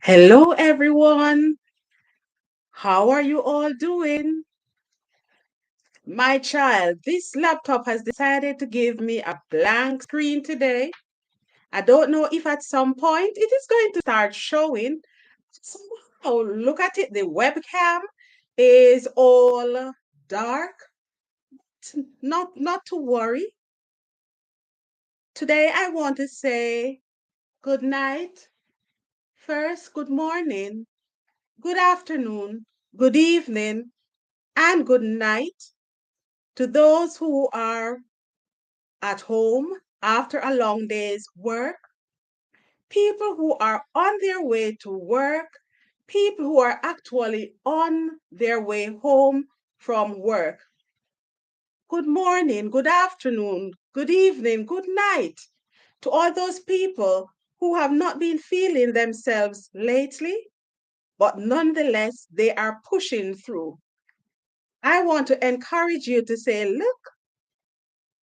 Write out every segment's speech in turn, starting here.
Hello, everyone. How are you all doing? My child, this laptop has decided to give me a blank screen today. I don't know if at some point it is going to start showing. Somehow, look at it. The webcam is all dark. Not to worry. Today, I want to say good night. First, good morning, good afternoon, good evening, and good night to those who are at home after a long day's work, people who are on their way to work, people who are actually on their way home from work. Good morning, good afternoon, good evening, good night to all those people who have not been feeling themselves lately, but nonetheless, they are pushing through. I want to encourage you to say, look,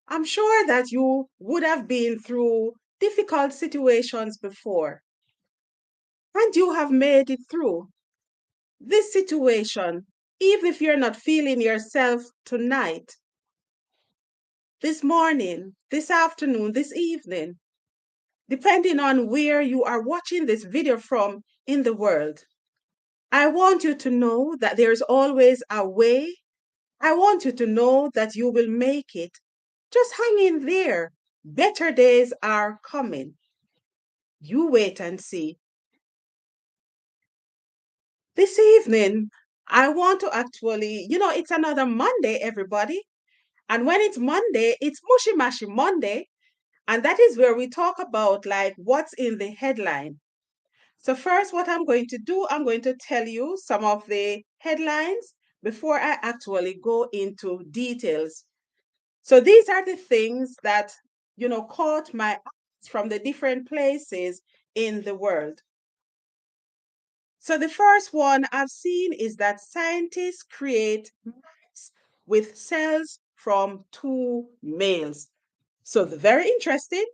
I'm sure that you would have been through difficult situations before, and you have made it through this situation, even if you're not feeling yourself tonight, this morning, this afternoon, this evening, depending on where you are watching this video from in the world. I want you to know that there's always a way. I want you to know that you will make it. Just hang in there. Better days are coming. You wait and see. This evening, I want to actually, it's another Monday, everybody. And when it's Monday, it's Mushy Mashy Monday. And that is where we talk about like what's in the headline. So, first, what I'm going to do, I'm going to tell you some of the headlines before I actually go into details. So, these are the things that, caught my eyes from the different places in the world. So the first one I've seen is that scientists create mice with cells from two males. So very interesting.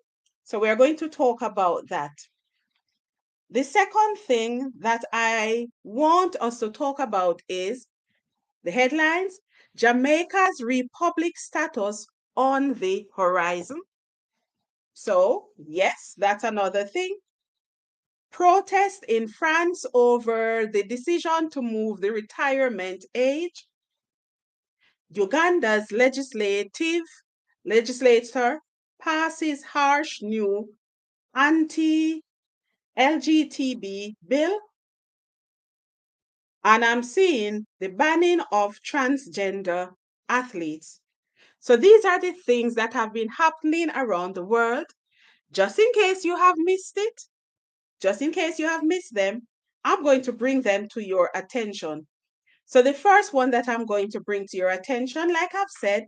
So we're going to talk about that. The second thing that I want us to talk about is the headlines: Jamaica's republic status on the horizon. So, yes, that's another thing. Protest in France over the decision to move the retirement age. Uganda's legislator passes harsh new anti-LGBT bill. And I'm seeing the banning of transgender athletes. So these are the things that have been happening around the world. Just in case you have missed it, just in case you have missed them, I'm going to bring them to your attention. So the first one that I'm going to bring to your attention, like I've said,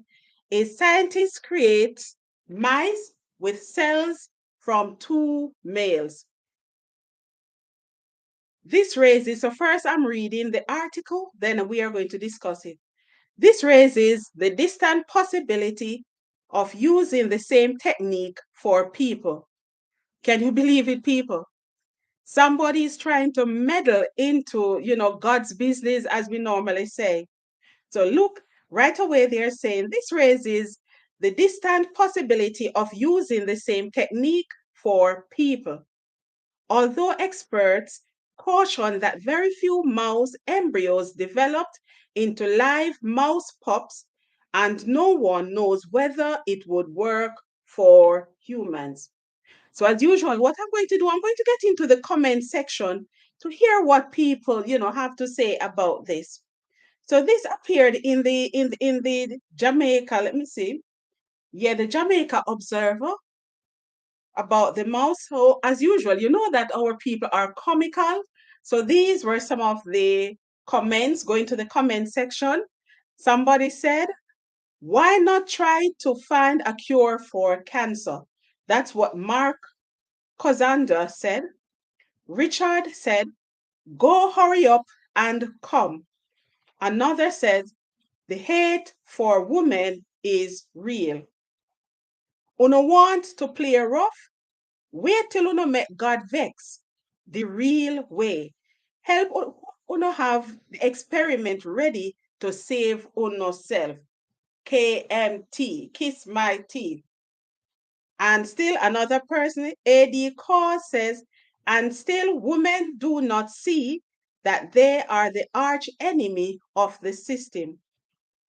is scientists create mice with cells from two males. This raises, so first I'm reading the article, then we are going to discuss it. This raises the distant possibility of using the same technique for people. Can you believe it, people? Somebody is trying to meddle into, God's business, as we normally say. So look, right away they're saying this raises the distant possibility of using the same technique for people. Although experts caution that very few mouse embryos developed into live mouse pups, and no one knows whether it would work for humans. So as usual, what I'm going to do, I'm going to get into the comment section to hear what people, have to say about this. So this appeared in the Jamaica, let me see. Yeah, the Jamaica Observer about the mouse. So as usual, you know that our people are comical. So these were some of the comments going to the comment section. Somebody said, why not try to find a cure for cancer? That's what Mark Cosanda said. Richard said, go hurry up and come. Another says, the hate for women is real. Uno want to play rough? Wait till uno make God vex. the real way. Help uno have the experiment ready to save uno self. KMT, kiss my teeth. And still another person, AD Cause says, and still women do not see that they are the arch enemy of the system.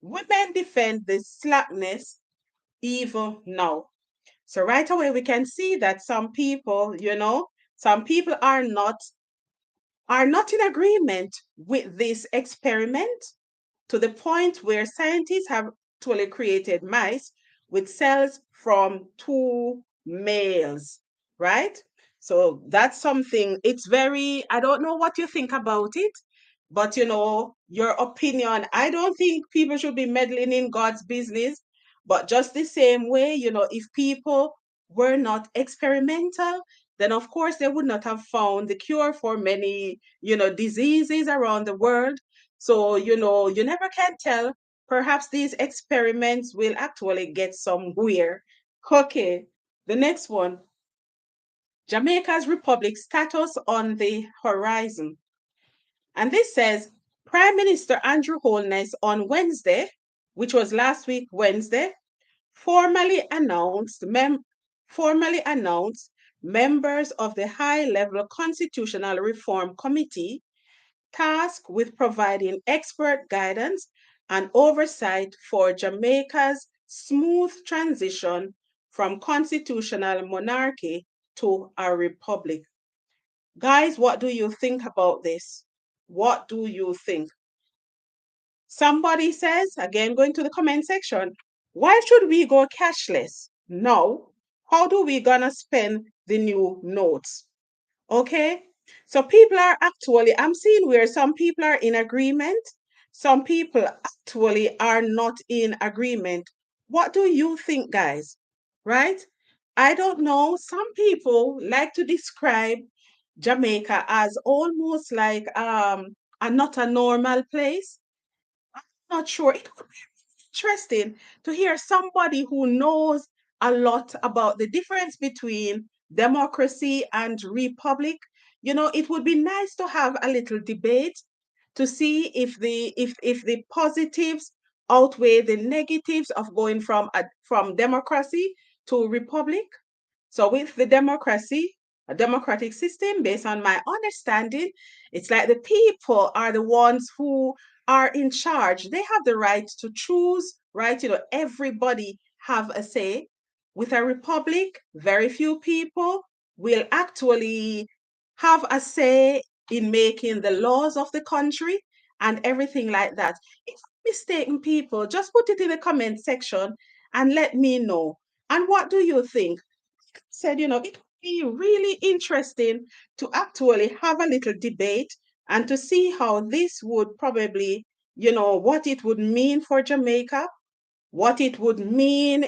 Women defend the slackness even now. So right away we can see that some people, some people are not in agreement with this experiment to the point where scientists have actually created mice with cells from two males, right? So that's something, it's very, I don't know what you think about it, but your opinion, I don't think people should be meddling in God's business, but just the same way, if people were not experimental, then of course they would not have found the cure for many, diseases around the world. So, you never can tell. Perhaps these experiments will actually get somewhere. Okay, the next one. Jamaica's republic status on the horizon. And this says Prime Minister Andrew Holness on Wednesday, which was last week Wednesday, formally announced members of the high-level Constitutional Reform Committee tasked with providing expert guidance and oversight for Jamaica's smooth transition from constitutional monarchy to a republic. Guys, what do you think about this? What do you think? Somebody says, again, going to the comment section, why should we go cashless? No. How do we gonna spend the new notes? Okay. So people are actually, I'm seeing where some people are in agreement. Some people actually are not in agreement. What do you think, guys? Right? I don't know. Some people like to describe Jamaica as almost like not a normal place. Not sure. It could be interesting to hear somebody who knows a lot about the difference between democracy and republic. It would be nice to have a little debate to see if the positives outweigh the negatives of going from democracy to republic. So with the democracy, a democratic system, based on my understanding, it's like the people are the ones who are in charge. They have the right to choose, right? Everybody have a say. With a republic, very few people will actually have a say in making the laws of the country and everything like that. If I'm mistaken, people, just put it in the comment section and let me know. And what do you think? Said, it would be really interesting to actually have a little debate and to see how this would probably, what it would mean for Jamaica, what it would mean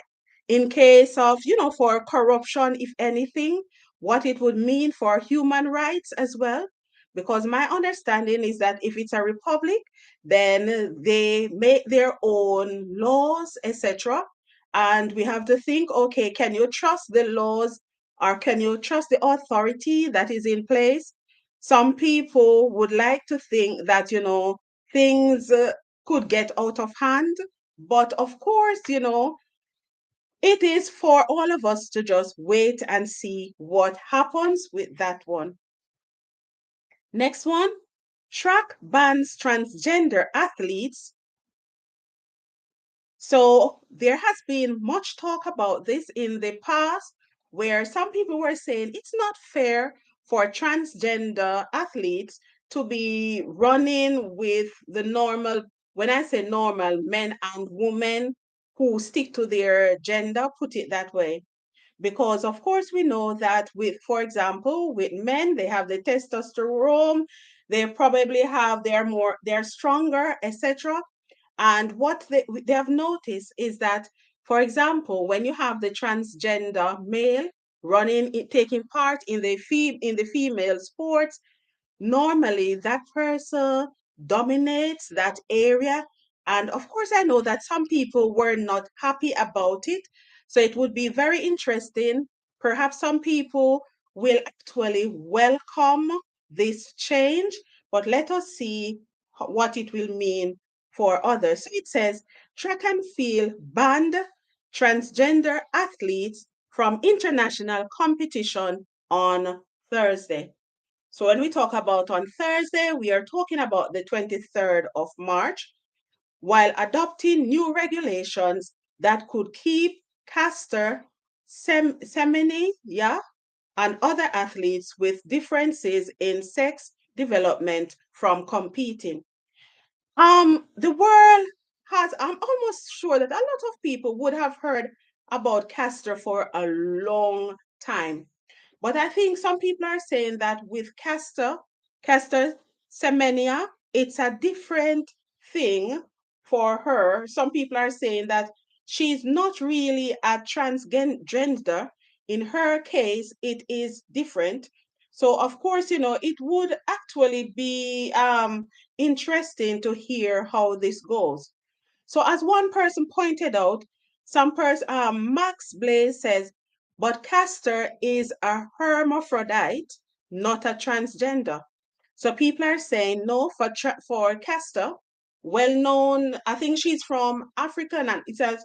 in case of, for corruption, if anything, what it would mean for human rights as well. Because my understanding is that if it's a republic, then they make their own laws, etc. And we have to think, okay, can you trust the laws or can you trust the authority that is in place? Some people would like to think that, things could get out of hand, but of course, it is for all of us to just wait and see what happens with that one. Next one, track bans transgender athletes. So there has been much talk about this in the past where some people were saying it's not fair for transgender athletes to be running with the normal, when I say normal, men and women who stick to their gender, put it that way. Because of course we know that with, for example, with men, they have the testosterone, they probably have, they're stronger, etc. And what they have noticed is that, for example, when you have the transgender male taking part in the female sports, normally that person dominates that area. And of course, I know that some people were not happy about it. So it would be very interesting. Perhaps some people will actually welcome this change, but let us see what it will mean for others. So it says track and field banned transgender athletes from international competition on Thursday. So when we talk about on Thursday, we are talking about the 23rd of March, while adopting new regulations that could keep Caster Semenya, yeah, and other athletes with differences in sex development from competing. The world has, I'm almost sure that a lot of people would have heard about Castor for a long time. But I think some people are saying that with Castor Semenya, it's a different thing for her. Some people are saying that she's not really a transgender. In her case, it is different. So, of course, it would actually be interesting to hear how this goes. So, as one person pointed out, Max Blaze says, but Castor is a hermaphrodite, not a transgender. So people are saying no for Castor, well known. I think she's from Africa, and it says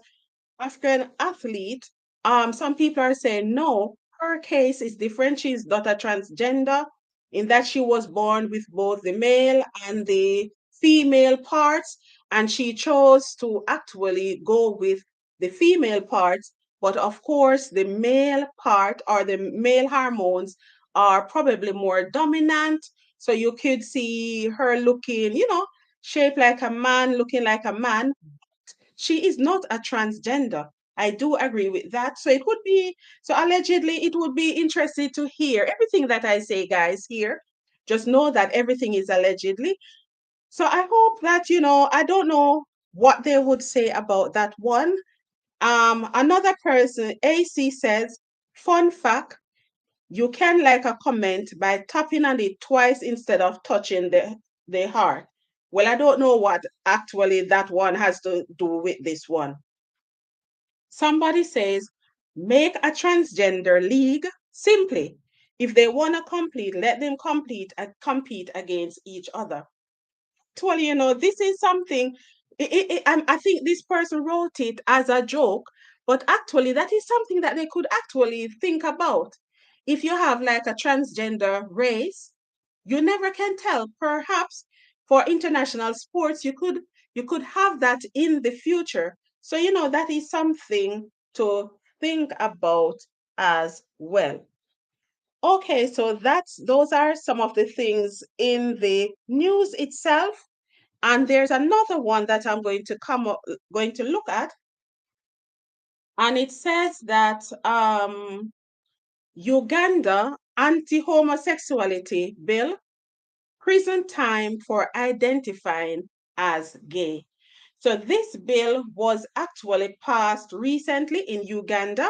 African athlete. Some people are saying no, her case is different. She's not a transgender in that she was born with both the male and the female parts, and she chose to actually go with the female parts. But of course, the male part or the male hormones are probably more dominant. So you could see her looking, shaped like a man, looking like a man, she is not a transgender. I do agree with that. So it would be, so allegedly, it would be interesting to hear everything that I say, guys, here. Just know that everything is allegedly. So I hope that, I don't know what they would say about that one. Another person, AC says, fun fact, you can like a comment by tapping on it twice instead of touching the heart. Well, I don't know what actually that one has to do with this one. Somebody says, make a transgender league simply. If they want to compete, let them compete against each other. Well, this is something, I think this person wrote it as a joke, but actually, that is something that they could actually think about. If you have like a transgender race, you never can tell. Perhaps for international sports, you could have that in the future. So, that is something to think about as well. Okay, so those are some of the things in the news itself. And there's another one that I'm going to look at, and it says that Uganda anti-homosexuality bill, prison time for identifying as gay. So this bill was actually passed recently in Uganda,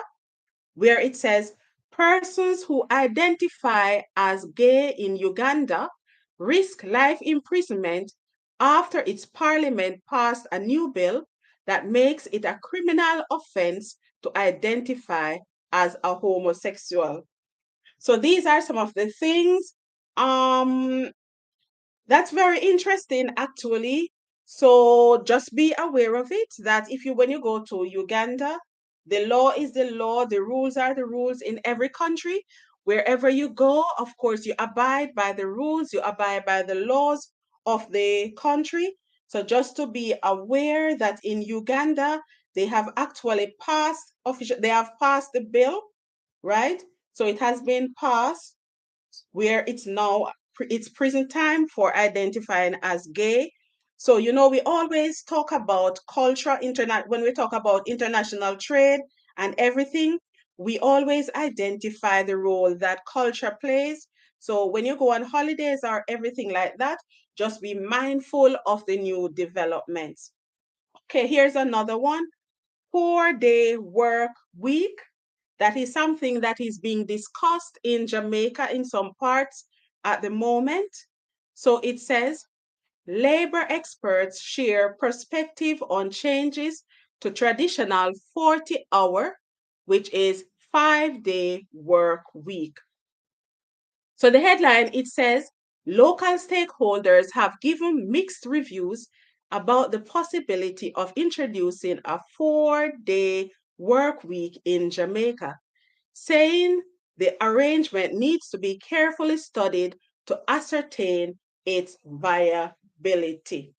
where it says persons who identify as gay in Uganda risk life imprisonment after its parliament passed a new bill that makes it a criminal offense to identify as a homosexual. So these are some of the things. Um, that's very interesting, actually. So just be aware of it that when you go to Uganda, the law is the law, the rules are the rules in every country. Wherever you go, of course, you abide by the rules, you abide by the laws of the country. So just to be aware that in Uganda, they have actually they have passed the bill, right? So it has been passed where it's prison time for identifying as gay. So we always talk about culture internet when we talk about international trade and everything. We always identify the role that culture plays. So when you go on holidays or everything like that, just be mindful of the new developments. Okay, here's another one. 4-day work week. That is something that is being discussed in Jamaica in some parts at the moment. So it says, labor experts share perspective on changes to traditional 40-hour, which is 5-day work week. So the headline, it says, local stakeholders have given mixed reviews about the possibility of introducing a 4-day work week in Jamaica, saying the arrangement needs to be carefully studied to ascertain its viability.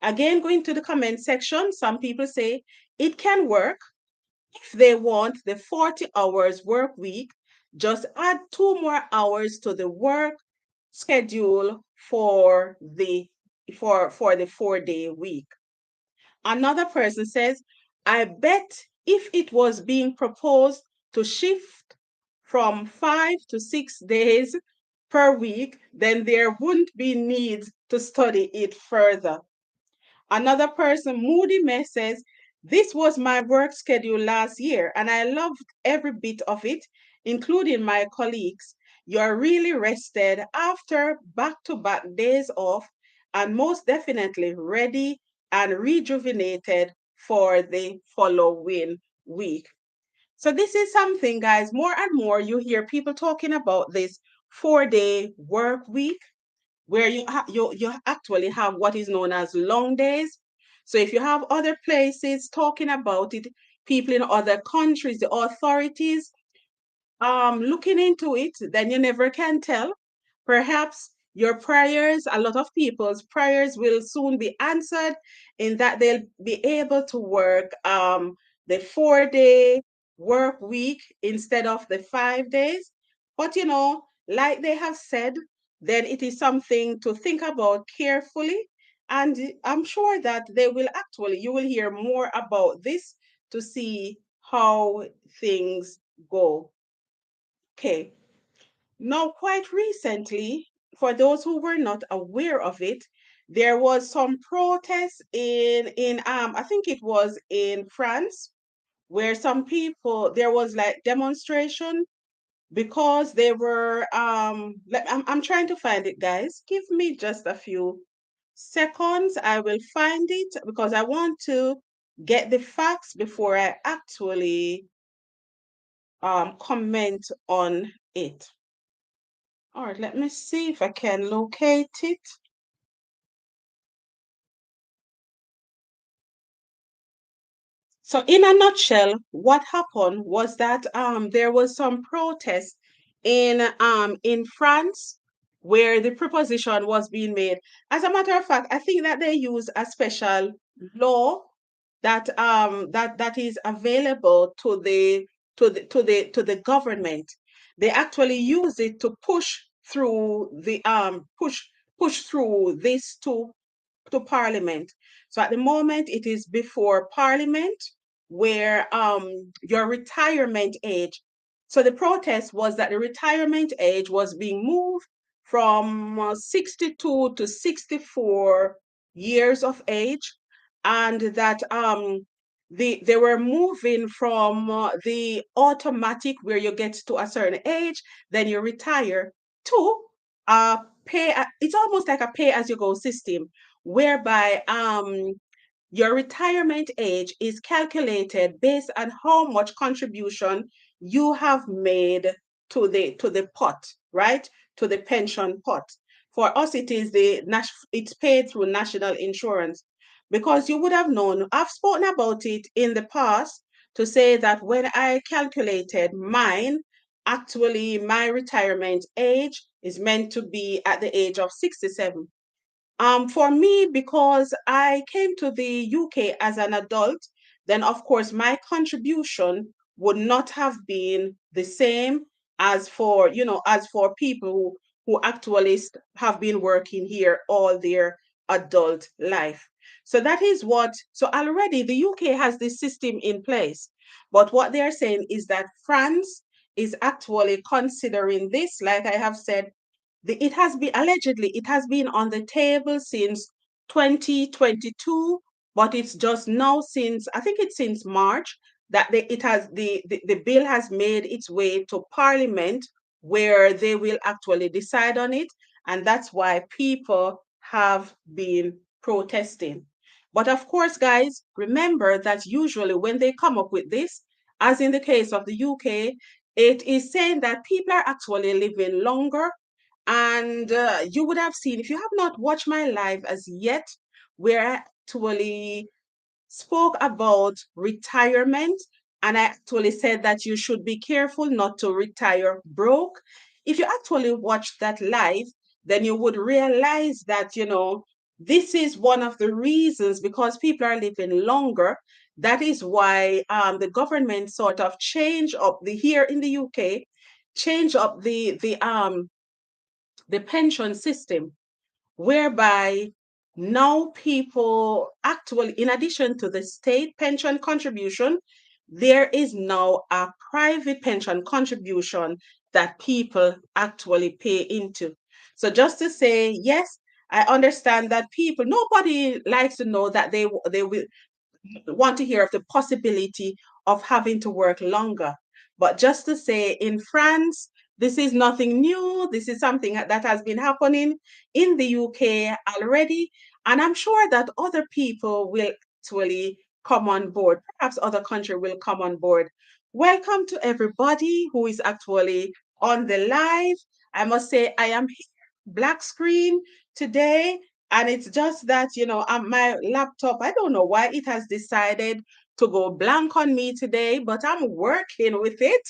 Again, going to the comment section, some people say it can work if they want the 40 hours work week. Just add 2 more hours to the work schedule for the 4-day week. Another person says, I bet if it was being proposed to shift from 5 to 6 days per week, then there wouldn't be need to study it further. Another person, Moody May, says, this was my work schedule last year, and I loved every bit of it, including my colleagues. You're really rested after back-to-back days off, and most definitely ready and rejuvenated for the following week. So this is something, guys, more and more you hear people talking about this 4-day work week, where you actually have what is known as long days. So if you have other places talking about it, people in other countries, the authorities looking into it, then you never can tell. Perhaps your prayers, a lot of people's prayers will soon be answered in that they'll be able to work the 4-day work week instead of the 5 days. But like they have said, then it is something to think about carefully. And I'm sure that you will hear more about this to see how things go. Okay. Now, quite recently, for those who were not aware of it, there was some protest in I think it was in France, where some people, there was like demonstration because they were I'm trying to find it, guys. Give me just a few seconds. I will find it because I want to get the facts before I actually comment on it. All right, let me see if I can locate it. So in a nutshell, what happened was that there was some protest in France where the proposition was being made. As a matter of fact, I think that they use a special law that is available to the government. They actually use it to push through this to Parliament. So at the moment, it is before Parliament where your retirement age. So the protest was that the retirement age was being moved from 62 to 64 years of age, and that they were moving from the automatic where you get to a certain age, then you retire, to it's almost like a pay as you go system, whereby your retirement age is calculated based on how much contribution you have made to the pot, right? To the pension pot. For us, it's paid through national insurance, because you would have known. I've spoken about it in the past to say that when I calculated mine, actually my retirement age is meant to be at the age of 67. For me, because I came to the UK as an adult, then of course my contribution would not have been the same as for people who actually have been working here all their adult life. So that is so already the UK has this system in place. But what they're saying is that France is actually considering this, like I have said, it has been on the table since 2022, but it's just now since, I think it's since March, that the bill has made its way to Parliament, where they will actually decide on it, and that's why people have been protesting. But of course, guys, remember that usually when they come up with this, as in the case of the UK, it is saying that people are actually living longer. And you would have seen, if you have not watched my live as yet, where I actually spoke about retirement, and I actually said that you should be careful not to retire broke. If you actually watch that live, then you would realize that, this is one of the reasons, because people are living longer. That is why the government sort of change up the here in the UK, change up the pension system, whereby now people actually, in addition to the state pension contribution, there is now a private pension contribution that people actually pay into. So just to say, yes, I understand that people, nobody likes to know that they will want to hear of the possibility of having to work longer. But just to say, in France, this is nothing new. This is something that has been happening in the UK already. And I'm sure that other people will actually come on board. Perhaps other country will come on board. Welcome to everybody who is actually on the live. I must say, I am here, black screen today, and it's just that, my laptop, I don't know why it has decided to go blank on me today, but I'm working with it.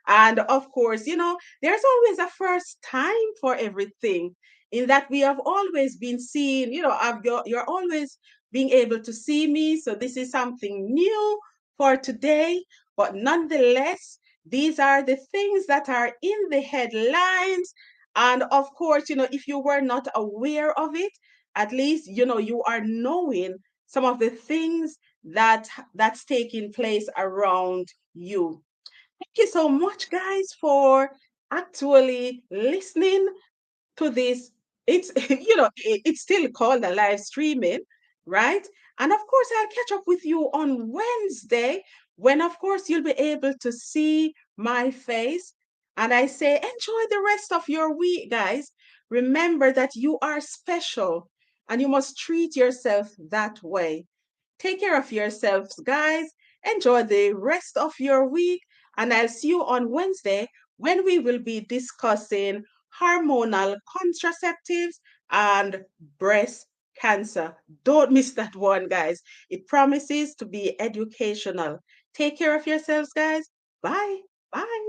And of course, there's always a first time for everything, in that we have always been seeing, you're always being able to see me. So this is something new for today. But nonetheless, these are the things that are in the headlines. And of course, if you were not aware of it, at least you are knowing some of the things that's taking place around you. Thank you so much, guys, for actually listening to this. It's it's still called a live streaming, right? And of course, I'll catch up with you on Wednesday, when of course you'll be able to see my face. And I say, enjoy the rest of your week, guys. Remember that you are special, and you must treat yourself that way. Take care of yourselves, guys. Enjoy the rest of your week. And I'll see you on Wednesday, when we will be discussing hormonal contraceptives and breast cancer. Don't miss that one, guys. It promises to be educational. Take care of yourselves, guys. Bye. Bye.